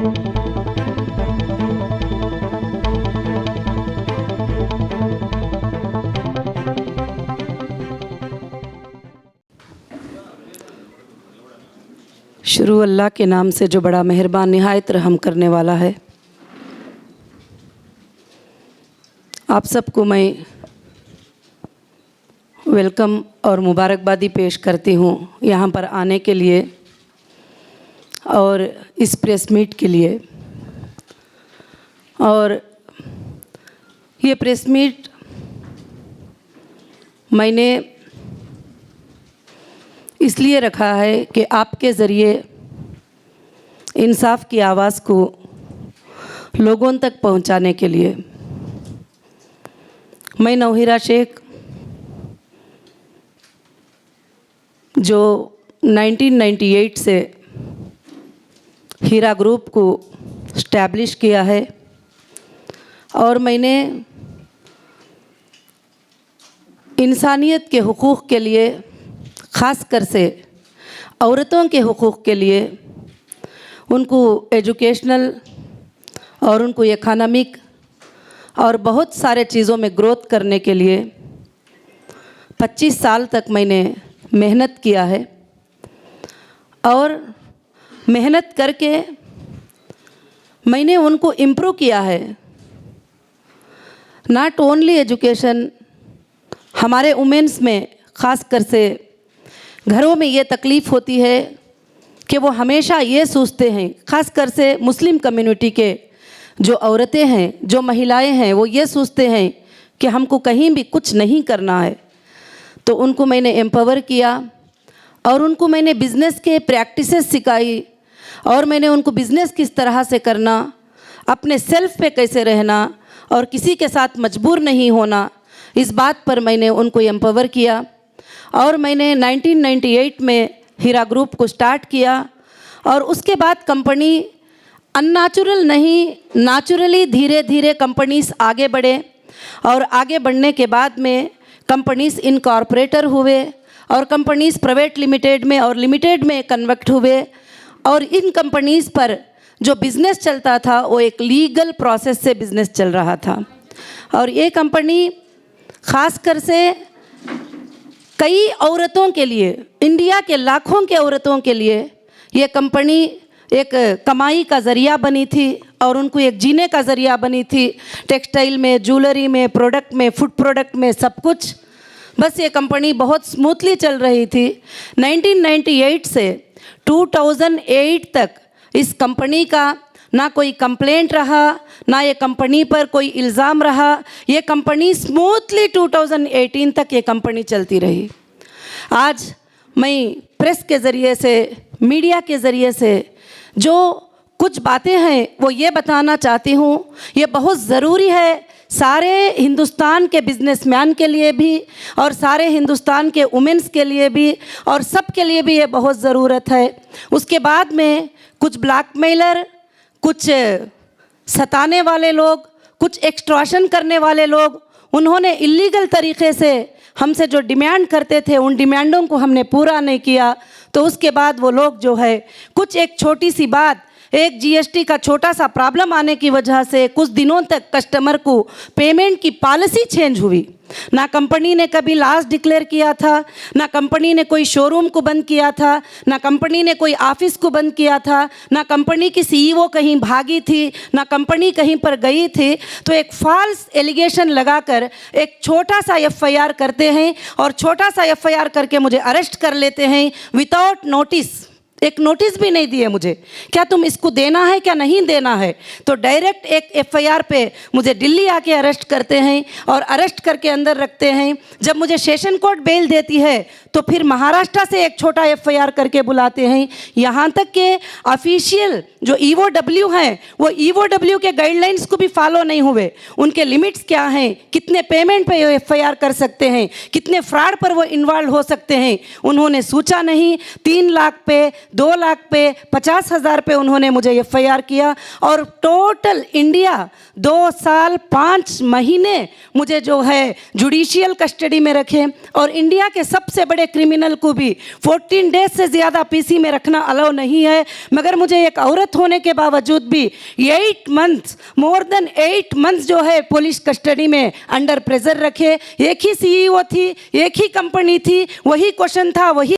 शुरू अल्लाह के नाम से जो बड़ा मेहरबान निहायत रहम करने वाला है। आप सबको मैं वेलकम और मुबारकबादी पेश करती हूँ यहाँ पर आने के लिए और इस प्रेस मीट के लिए। और ये प्रेस मीट मैंने इसलिए रखा है कि आपके ज़रिए इंसाफ की आवाज़ को लोगों तक पहुंचाने के लिए। मैं नौहिरा शेख जो 1998 से हीरा ग्रुप को स्टैब्लिश किया है और मैंने इंसानियत के हुकूक़ के लिए, ख़ास कर से औरतों के हुकूक़ के लिए, उनको एजुकेशनल और उनको इकोनॉमिक और बहुत सारे चीज़ों में ग्रोथ करने के लिए 25 साल तक मैंने मेहनत किया है। और मेहनत करके मैंने उनको इम्प्रूव किया है। नॉट ओनली एजुकेशन, हमारे वुमेन्स में ख़ास कर से घरों में ये तकलीफ़ होती है कि वो हमेशा ये सोचते हैं, ख़ास कर से मुस्लिम कम्युनिटी के जो औरतें हैं, जो महिलाएं हैं, वो ये सोचते हैं कि हमको कहीं भी कुछ नहीं करना है। तो उनको मैंने एम्पावर किया और उनको मैंने बिज़नेस के प्रैक्टिसेस सिखाई और मैंने उनको बिज़नेस किस तरह से करना, अपने सेल्फ पे कैसे रहना और किसी के साथ मजबूर नहीं होना, इस बात पर मैंने उनको एम्पावर किया। और मैंने 1998 में हीरा ग्रुप को स्टार्ट किया और उसके बाद कंपनी अननेचुरल नहीं, नेचुरली धीरे धीरे कंपनीज आगे बढ़े और आगे बढ़ने के बाद में कंपनीज इनकॉर्पोरेटर हुए और कंपनीज प्राइवेट लिमिटेड में और लिमिटेड में कन्वर्ट हुए। और इन कंपनीज पर जो बिज़नेस चलता था वो एक लीगल प्रोसेस से बिज़नेस चल रहा था। और ये कंपनी ख़ास कर से कई औरतों के लिए, इंडिया के लाखों के औरतों के लिए ये कंपनी एक कमाई का ज़रिया बनी थी और उनको एक जीने का ज़रिया बनी थी। टेक्सटाइल में, ज्वेलरी में, प्रोडक्ट में, फूड प्रोडक्ट में, सब कुछ बस ये कंपनी बहुत स्मूथली चल रही थी। 1998 से 2008 तक इस कंपनी का ना कोई कंप्लेंट रहा, ना ये कंपनी पर कोई इल्ज़ाम रहा। ये कंपनी स्मूथली 2018 तक ये कंपनी चलती रही। आज मैं प्रेस के ज़रिए से, मीडिया के ज़रिए से जो कुछ बातें हैं वो ये बताना चाहती हूँ। ये बहुत ज़रूरी है सारे हिंदुस्तान के बिजनेसमैन के लिए भी और सारे हिंदुस्तान के वुमेन्स के लिए भी और सब के लिए भी ये बहुत ज़रूरत है। उसके बाद में कुछ ब्लैकमेलर, कुछ सताने वाले लोग, कुछ एक्सटॉर्शन करने वाले लोग, उन्होंने इलीगल तरीक़े से हमसे जो डिमांड करते थे उन डिमांडों को हमने पूरा नहीं किया। तो उसके बाद वो लोग जो है कुछ एक छोटी सी बात, एक जीएसटी का छोटा सा प्रॉब्लम आने की वजह से कुछ दिनों तक कस्टमर को पेमेंट की पॉलिसी चेंज हुई। ना कंपनी ने कभी लॉस डिक्लेयर किया था, ना कंपनी ने कोई शोरूम को बंद किया था, ना कंपनी ने कोई ऑफिस को बंद किया था, ना कंपनी की सीईओ कहीं भागी थी, ना कंपनी कहीं पर गई थी। तो एक फॉल्स एलिगेशन लगाकर एक छोटा सा एफआईआर करते हैं और छोटा सा एफआईआर करके मुझे अरेस्ट कर लेते हैं विदाउट नोटिस। एक नोटिस भी नहीं दिए मुझे, क्या तुम इसको देना है क्या नहीं देना है। तो डायरेक्ट एक एफआईआर पे मुझे दिल्ली आके अरेस्ट करते हैं और अरेस्ट करके अंदर रखते हैं। जब मुझे सेशन कोर्ट बेल देती है तो फिर महाराष्ट्र से एक छोटा एफआईआर करके बुलाते हैं। यहाँ तक के ऑफिशियल जो ईओडब्ल्यू हैं वो ईओडब्ल्यू के गाइडलाइंस को भी फॉलो नहीं हुए। उनके लिमिट्स क्या हैं, कितने पेमेंट पे ये एफआईआर कर सकते हैं, कितने फ्रॉड पर वो इन्वॉल्व हो सकते हैं, उन्होंने सोचा नहीं। 3 लाख पे 2 लाख पे 50,000 पे उन्होंने मुझे FIR किया और टोटल इंडिया 2 साल 5 महीने मुझे जो है जुडिशियल कस्टडी में रखे और इंडिया के सबसे बड़े क्रिमिनल को भी 14 डेज से ज़्यादा PC में रखना अलाउ नहीं है। मगर मुझे एक औरत होने के बावजूद भी 8 मंथ्स, मोर देन 8 मंथ्स जो है पुलिस कस्टडी में अंडर प्रेशर रखे। एक ही CEO थी, एक ही कंपनी थी, वही क्वेश्चन था, वही